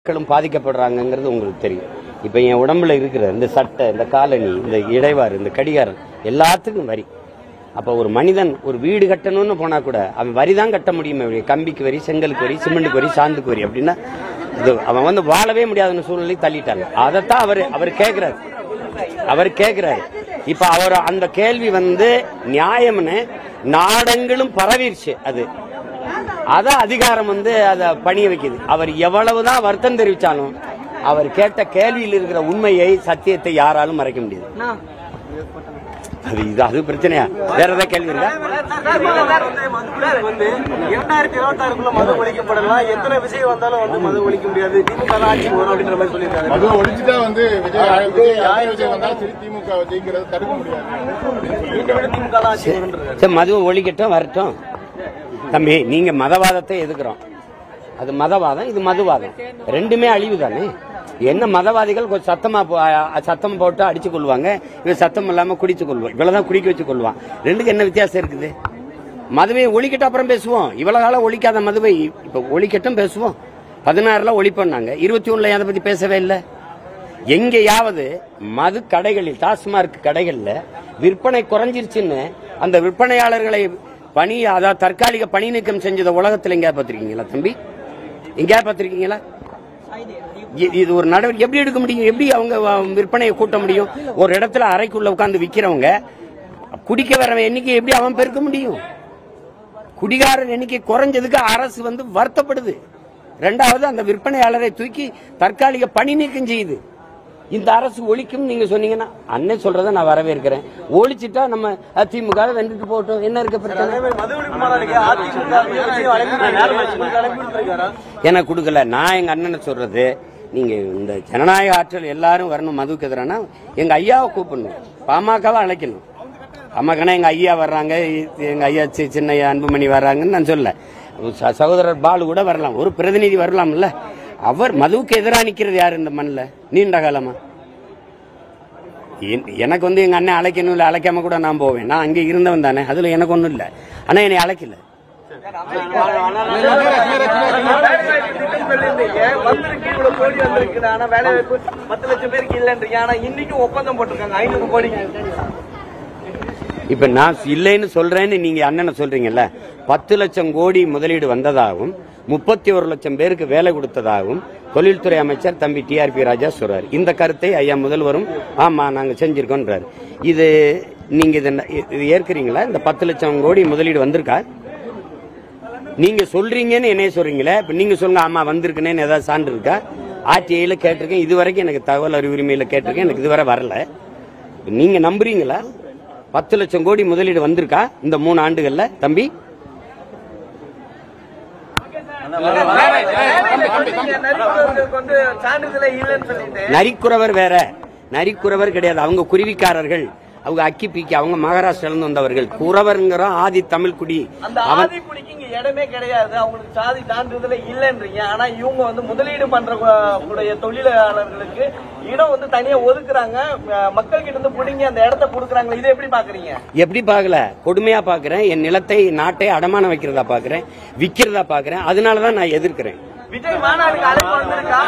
மக்களும் பாதிக்கப்படுறாங்கிறது உங்களுக்கு தெரியும். இப்போ என் உடம்புல இருக்கிற இந்த சட்டை, இந்த காலனி, இந்த இடைவாறு, இந்த கடிகாரம் எல்லாத்துக்கும் வரி. அப்போ ஒரு மனிதன் ஒரு வீடு கட்டணும்னு போனா கூட அவன் வரி தான் கட்ட முடியுமே, கம்பிக்கு வரி, செங்கலுக்கு வரி, சிமெண்ட்டுக்கு வரி, சாந்துக்கு வரி. அப்படின்னா இது அவன் வாழவே முடியாதுன்னு சூழ்நிலை தள்ளிட்டாங்க. அதைத்தான் அவர் கேட்கிறாரு. இப்ப அவர் அந்த கேள்வி நியாயம்னு நாடெங்கிலும் பரவிருச்சு. அத அதிகாரம் அத பணிய வைக்குது. அவர் எவ்வளவுதான் வருத்தம் தெரிவிச்சாலும் அவர் கேட்ட கேள்வியில் இருக்கிற உண்மையை, சத்தியத்தை யாராலும் மறைக்க முடியாது. அது பிரச்சனையா? வேற ஏதாவது கேள்வி இருக்கா? 2026 மது ஒழிக்கப்படலாம், எத்தனை விஷயம் வந்தாலும் மது ஒழிக்க முடியாது, திமுக ஆட்சி வரும் அப்படின்ற மாதிரி சொல்லியிருக்காங்க. மது ஒழிச்சுட்டா விஜய் வந்தா திமுக ஜெயிக்கிறது தடுக்க முடியாது. மது ஒழிக்கட்டும், வரட்டும். தம்பி, நீங்க மதவாதத்தை எதுக்குறோம். அது மதவாதம், இது மதுவாதம். ரெண்டுமே அழிவு தானே. என்ன மதவாதிகள் கொஞ்சம் சத்தம் போட்டு அடிச்சு கொள்வாங்க, இவன் சத்தம் இல்லாம குடிச்சு கொள்வான். இவ்வளவுதான் குடிக்க வச்சு கொள்வான். ரெண்டுக்கு என்ன வித்தியாசம் இருக்குது? மதுவை ஒழிக்கட்டும், அப்புறம் பேசுவோம். இவ்வளவு காலம் ஒழிக்காத மதுவை இப்ப ஒழிக்கட்டும், பேசுவோம். 16 ஒழிப்போம்னாங்க, 21 அதை பத்தி பேசவே இல்லை. எங்கேயாவது மது கடைகளில், டாஸ்மார்க் கடைகள்ல விற்பனை குறைஞ்சிருச்சுன்னு அந்த விற்பனையாளர்களை அதாவது தற்காலிக பணி நீக்கம் செஞ்சத உலகத்தில் எங்கேயா பார்த்திருக்கீங்களா தம்பி? எங்கேயா பார்த்திருக்கீங்களா? இது ஒரு நடவடிக்கை எப்படி எடுக்க முடியும்? எப்படி அவங்க விற்பனையை கூட்ட முடியும்? ஒரு இடத்துல அறைக்குள்ள உட்கார்ந்து விற்கிறவங்க குடிக்க வரவன் எண்ணிக்கை எப்படி அவன் பெருக்க முடியும்? குடிகாரர் எண்ணிக்கை குறைஞ்சதுக்கு அரசு வருத்தப்படுது. ரெண்டாவது, அந்த விற்பனையாளரை தூக்கி தற்காலிக பணி நீக்கம் செய்யுது. இந்த அரசு ஒழிக்கும் நீங்க சொன்னீங்கன்னா அண்ணன் சொல்றத நான் வரவேற்கிறேன். ஒழிச்சிட்டா நம்ம திமுக வென்றுட்டு போட்டோம், என்ன இருக்க பிரச்சனை? எனக்கு கொடுக்கல. நான் எங்க அண்ணனை சொல்றது, நீங்க இந்த ஜனநாயக ஆற்றல் எல்லாரும் வரணும். மதுவுக்கு எதிரானா எங்க ஐயாவை கூப்பிடணும், பாமகவை அழைக்கணும். பாமகனா எங்க ஐயா வர்றாங்க, எங்க ஐயா சின்னையா அன்புமணி வர்றாங்கன்னு நான் சொல்ல. சகோதரர் பாலு கூட வரலாம், ஒரு பிரதிநிதி வரலாம்ல. அவர் மதுவுக்கு எதிராக நிக்கிறது யாரு இந்த மண்ணில் நீண்ட காலமா? எனக்கு எங்க அண்ணன் அழைக்கணும், இல்ல அழைக்காம கூட நான் போவேன். நான் அங்கே இருந்தவன் தானே, அதுல எனக்கு ஒண்ணும் இல்ல. ஆனா என்னை அழைக்கல. இப்ப நான் இல்லைன்னு சொல்றேன்னு நீங்க அண்ணனை சொல்றீங்கல்ல. 10 லட்சம் கோடி முதலீடு வந்ததாகவும் 31 லட்சம் பேருக்கு வேலை கொடுத்ததாகவும் தொழில்துறை அமைச்சர் தம்பி TRP ராஜா சொல்றாரு. இந்த கருத்தை ஐயா முதல்வரும் ஆமா நாங்க செஞ்சிருக்கோன்றாரு. இது நீங்க இது ஏற்கிறீங்களா? இந்த 10 லட்சம் கோடி முதலீடு வந்திருக்கா? நீங்க சொல்றீங்கன்னு என்னைய சொல்றீங்களே, இப்ப நீங்க சொல்லுங்க ஆமா வந்திருக்குன்னு ஏதாவது சான்று இருக்கா? RTIல கேட்டிருக்கேன், இதுவரைக்கும் எனக்கு தகவல் அறிவு உரிமையில கேட்டிருக்கேன், எனக்கு இதுவரை வரல. நீங்க நம்புறீங்களா? 10 லட்சம் கோடி முதலீடு வந்திருக்கா இந்த 3 ஆண்டுகள்ல தம்பி? நரிக்குறவர் வேற, நரிக்குறவர் கிடையாது. அவங்க குருவிக்காரர்கள், அவங்க அக்கி பீக்கி, அவங்க மகாராஷ்டிரால இருந்து வந்தவர்கள். குறவர்ங்கிற ஆதி தமிழ் குடி. இடமே கிடையாது, அவங்களுக்கு சாதி சான்றிதழ் இல்லைன்றீங்க. ஆனா இவங்க முதலீடு பண்ற தொழிலாளர்களுக்கு இடம் தனியா ஒதுக்குறாங்க, மக்கள் கிட்ட இருந்து புடிங்க அந்த இடத்தை கொடுக்குறாங்க. இதை எப்படி பாக்குறீங்க? எப்படி பாக்கல, கொடுமையா பாக்குறேன். என் நிலத்தை, நாட்டை அடமானம் வைக்கிறதா பாக்குறேன், விக்கிறதா பாக்குறேன். அதனாலதான் நான் எதிர்க்கிறேன். விஜய் மாநாடுக்கு அழைப்பு வந்திருக்கா?